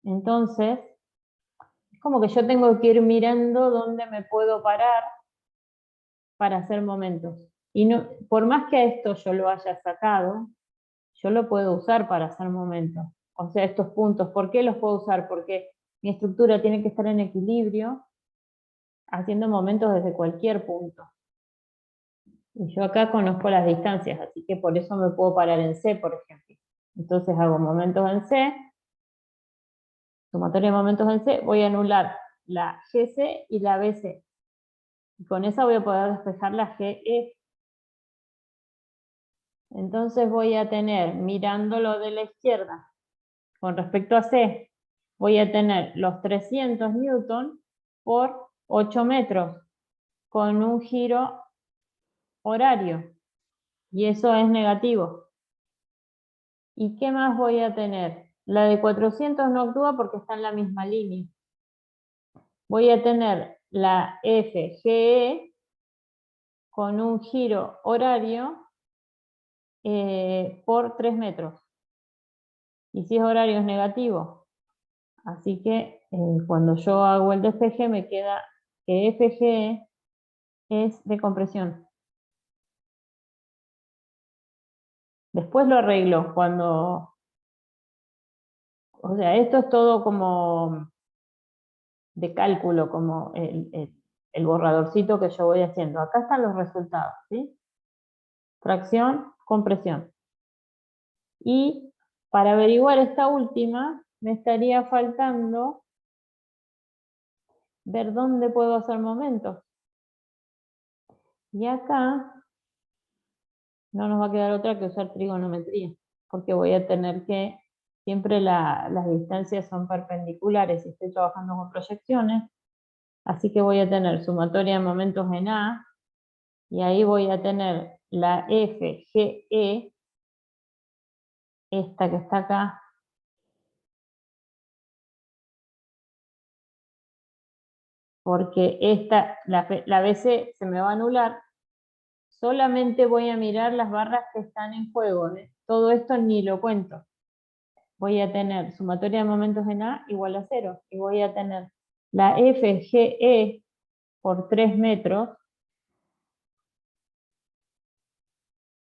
Entonces, es como que yo tengo que ir mirando dónde me puedo parar para hacer momentos. Y no, por más que a esto yo lo haya sacado, yo lo puedo usar para hacer momentos. O sea, estos puntos, ¿por qué los puedo usar? Porque mi estructura tiene que estar en equilibrio, haciendo momentos desde cualquier punto. Y yo acá conozco las distancias, así que por eso me puedo parar en C, por ejemplo. Entonces hago momentos en C, sumatoria de momentos en C, voy a anular la GC y la BC. Y con esa voy a poder despejar la GE. Entonces voy a tener, mirándolo de la izquierda, con respecto a C, voy a tener los 300 newton por 8 metros, con un giro horario. Y eso es negativo. ¿Y qué más voy a tener? La de 400 no actúa porque está en la misma línea. Voy a tener la FGE con un giro horario por 3 metros. Y si es horario es negativo. Así que cuando yo hago el despeje me queda que FGE es de compresión. Después lo arreglo cuando... O sea, esto es todo como de cálculo, como el borradorcito que yo voy haciendo. Acá están los resultados, ¿sí? Tracción, compresión. Y para averiguar esta última, me estaría faltando ver dónde puedo hacer momentos. Y acá no nos va a quedar otra que usar trigonometría, porque voy a tener que, siempre las distancias son perpendiculares y estoy trabajando con proyecciones, así que voy a tener sumatoria de momentos en A, y ahí voy a tener la FGE, esta que está acá, porque la BC se me va a anular, solamente voy a mirar las barras que están en juego, todo esto ni lo cuento. Voy a tener sumatoria de momentos en A igual a 0, y voy a tener la FGE por 3 metros,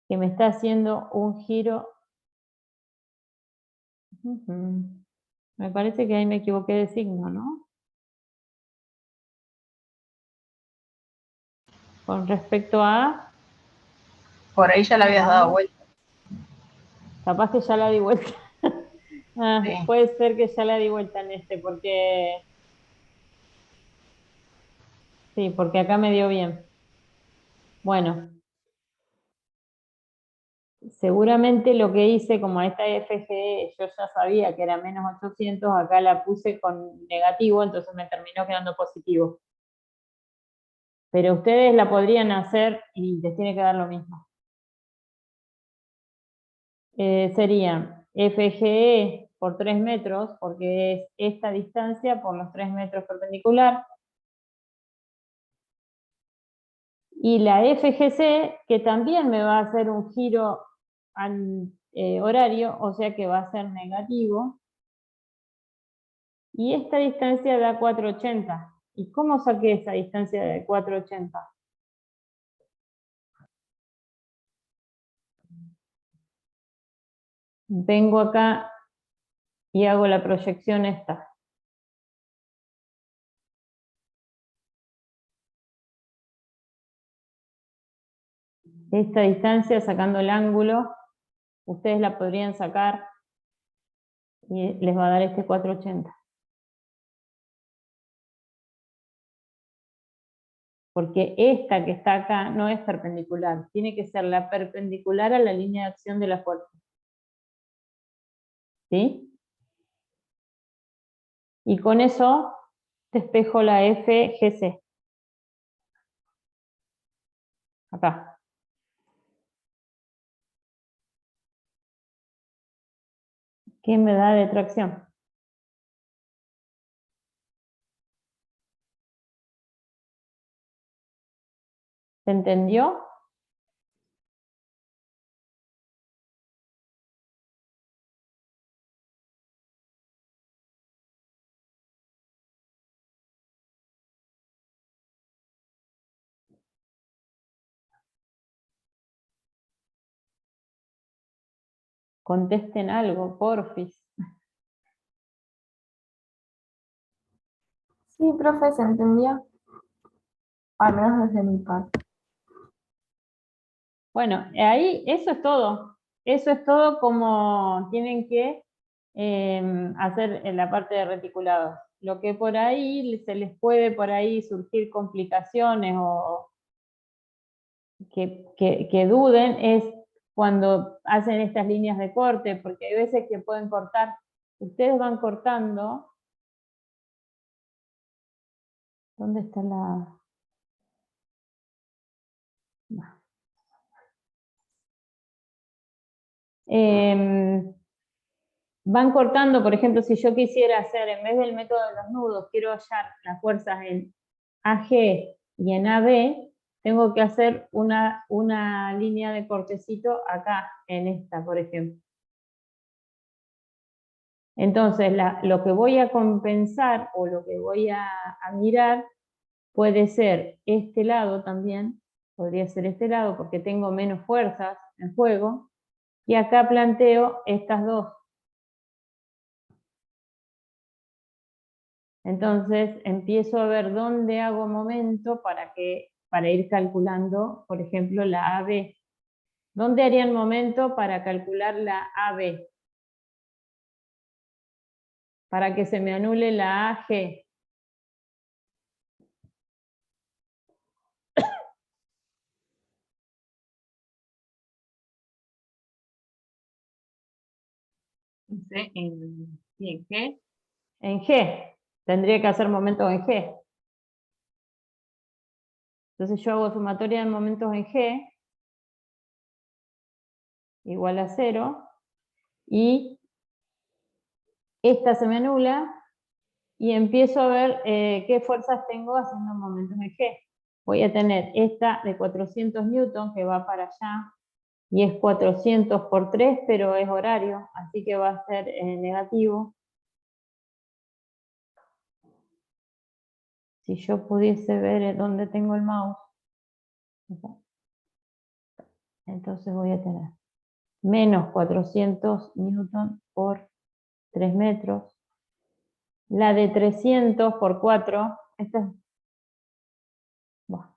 que me está haciendo un giro. Me parece que ahí me equivoqué de signo, ¿no? Con respecto a... Por ahí ya la habías dado vuelta. Capaz que ya la di vuelta. Sí. Puede ser que ya la di vuelta en este, porque... Sí, porque acá me dio bien. Bueno, seguramente lo que hice, como esta FGE yo ya sabía que era menos 800, acá la puse con negativo, entonces me terminó quedando positivo. Pero ustedes la podrían hacer y les tiene que dar lo mismo. Sería FGE por 3 metros, porque es esta distancia por los 3 metros perpendicular. Y la FGC, que también me va a hacer un giro horario, o sea que va a ser negativo. Y esta distancia da 480. ¿Y cómo saqué esa distancia de 480? Vengo acá y hago la proyección esta. Esta distancia, sacando el ángulo, ustedes la podrían sacar y les va a dar este 480. Porque esta que está acá no es perpendicular, tiene que ser la perpendicular a la línea de acción de la fuerza. ¿Sí? Y con eso despejo la FGC. Acá. ¿Qué me da de tracción? ¿Se entendió? Contesten algo, porfis. Sí, profe, se entendió. Al menos desde mi parte. Bueno, ahí eso es todo. Eso es todo como tienen que hacer en la parte de reticulados. Lo que por ahí se les puede por ahí surgir complicaciones o que duden es cuando hacen estas líneas de corte, porque hay veces que pueden cortar. Ustedes van cortando. ¿Dónde está la...? Van cortando, por ejemplo, si yo quisiera hacer, en vez del método de los nudos, quiero hallar las fuerzas en AG y en AB, tengo que hacer una línea de cortecito acá, en esta, por ejemplo. Entonces, lo que voy a compensar o lo que voy a mirar puede ser este lado también, podría ser este lado porque tengo menos fuerzas en juego, y acá planteo estas dos. Entonces empiezo a ver dónde hago momento para ir calculando, por ejemplo, la AB. ¿Dónde harían momento para calcular la AB? Para que se me anule la AG. ¿En G? En G. Tendría que hacer momentos en G. Entonces yo hago sumatoria de momentos en G igual a 0. Y esta se me anula. Y empiezo a ver qué fuerzas tengo haciendo momentos en G. Voy a tener esta de 400 newton que va para allá, y es 400 por 3, pero es horario, así que va a ser negativo. Si yo pudiese ver dónde tengo el mouse, entonces voy a tener menos 400 newton por 3 metros. La de 300 por 4, esta es... Bueno,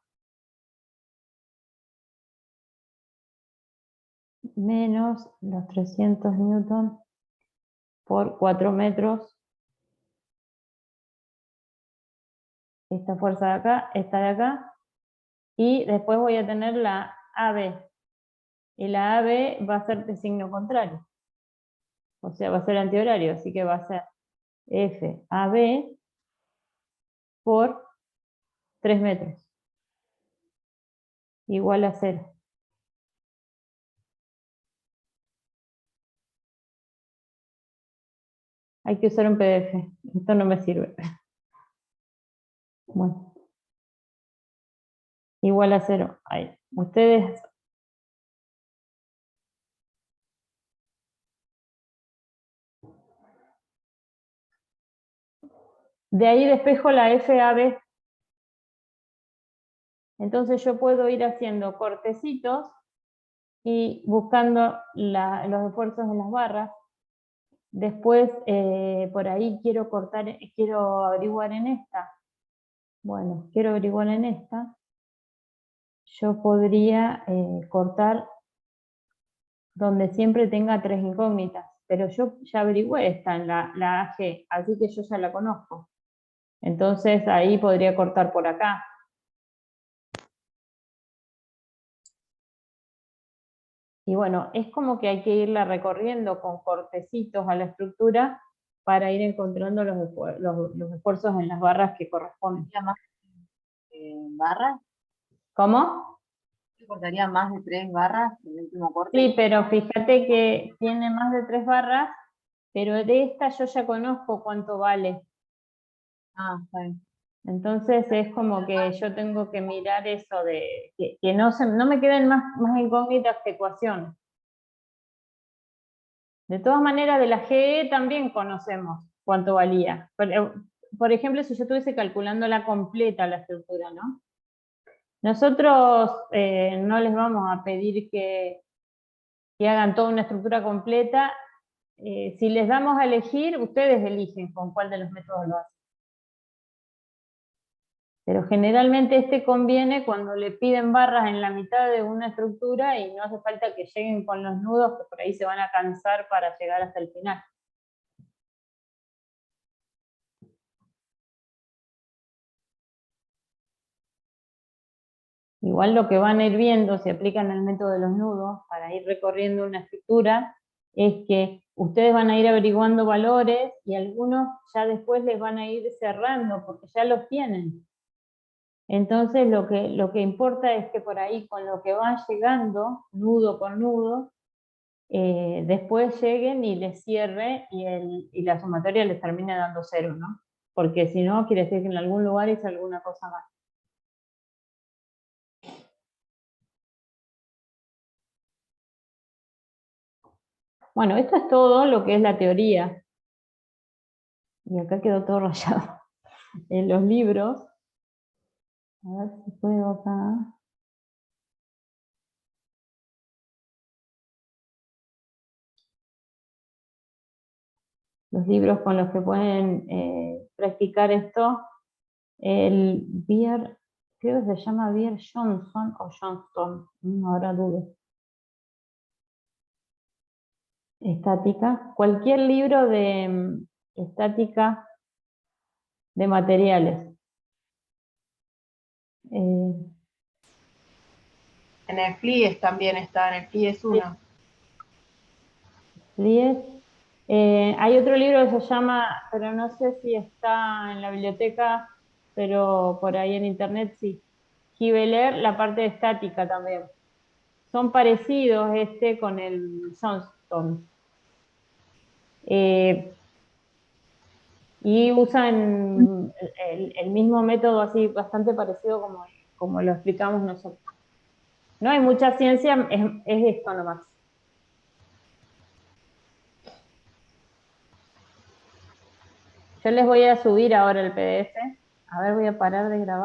menos los 300 newton por 4 metros. Esta fuerza de acá, esta de acá. Y después voy a tener la AB, y la AB va a ser de signo contrario. O sea, va a ser antihorario, así que va a ser FAB por 3 metros. Igual a 0. Hay que usar un PDF. Esto no me sirve. Bueno. Igual a 0. Ahí. Ustedes... De ahí despejo la FAB. Entonces yo puedo ir haciendo cortecitos y buscando los esfuerzos en las barras. Después, por ahí quiero averiguar en esta. Bueno, quiero averiguar en esta. Yo podría cortar donde siempre tenga 3 incógnitas, pero yo ya averigüé esta en la AG, así que yo ya la conozco. Entonces ahí podría cortar por acá. Y bueno, es como que hay que irla recorriendo con cortecitos a la estructura para ir encontrando los esfuerzos en las barras que corresponden. ¿Sería más barras? ¿Cómo? ¿Se cortaría más de 3 barras en el último corte? Sí, pero fíjate que tiene más de 3 barras, pero de esta yo ya conozco cuánto vale. Ah, está bien. Entonces es como que yo tengo que mirar eso de que no me queden más incógnitas que ecuaciones. De todas maneras, de la GE también conocemos cuánto valía. Por ejemplo, si yo estuviese calculando la completa la estructura, ¿no? Nosotros no les vamos a pedir que hagan toda una estructura completa. Si les damos a elegir, ustedes eligen con cuál de los métodos lo hacen. Pero generalmente este conviene cuando le piden barras en la mitad de una estructura y no hace falta que lleguen con los nudos, que por ahí se van a cansar para llegar hasta el final. Igual lo que van a ir viendo, si aplican el método de los nudos, para ir recorriendo una estructura, es que ustedes van a ir averiguando valores y algunos ya después les van a ir cerrando, porque ya los tienen. Entonces lo que importa es que por ahí con lo que van llegando, nudo por nudo, después lleguen y les cierre y la sumatoria les termine dando 0, ¿no? Porque si no, quiere decir que en algún lugar hice alguna cosa más. Bueno, esto es todo lo que es la teoría. Y acá quedó todo rayado. En los libros, a ver si puedo acá. Los libros con los que pueden practicar esto, el creo que se llama Beer Johnson o Johnston, no ahora dudo. Estática, cualquier libro de estática de materiales. En el FLIES también está, en el FLIES 1. Hay otro libro que se llama, pero no sé si está en la biblioteca, pero por ahí en internet sí. Gibeler, la parte de estática también. Son parecidos con el Johnston. Y usan el mismo método así, bastante parecido como lo explicamos nosotros. No hay mucha ciencia, es esto nomás. Yo les voy a subir ahora el PDF. A ver, voy a parar de grabar.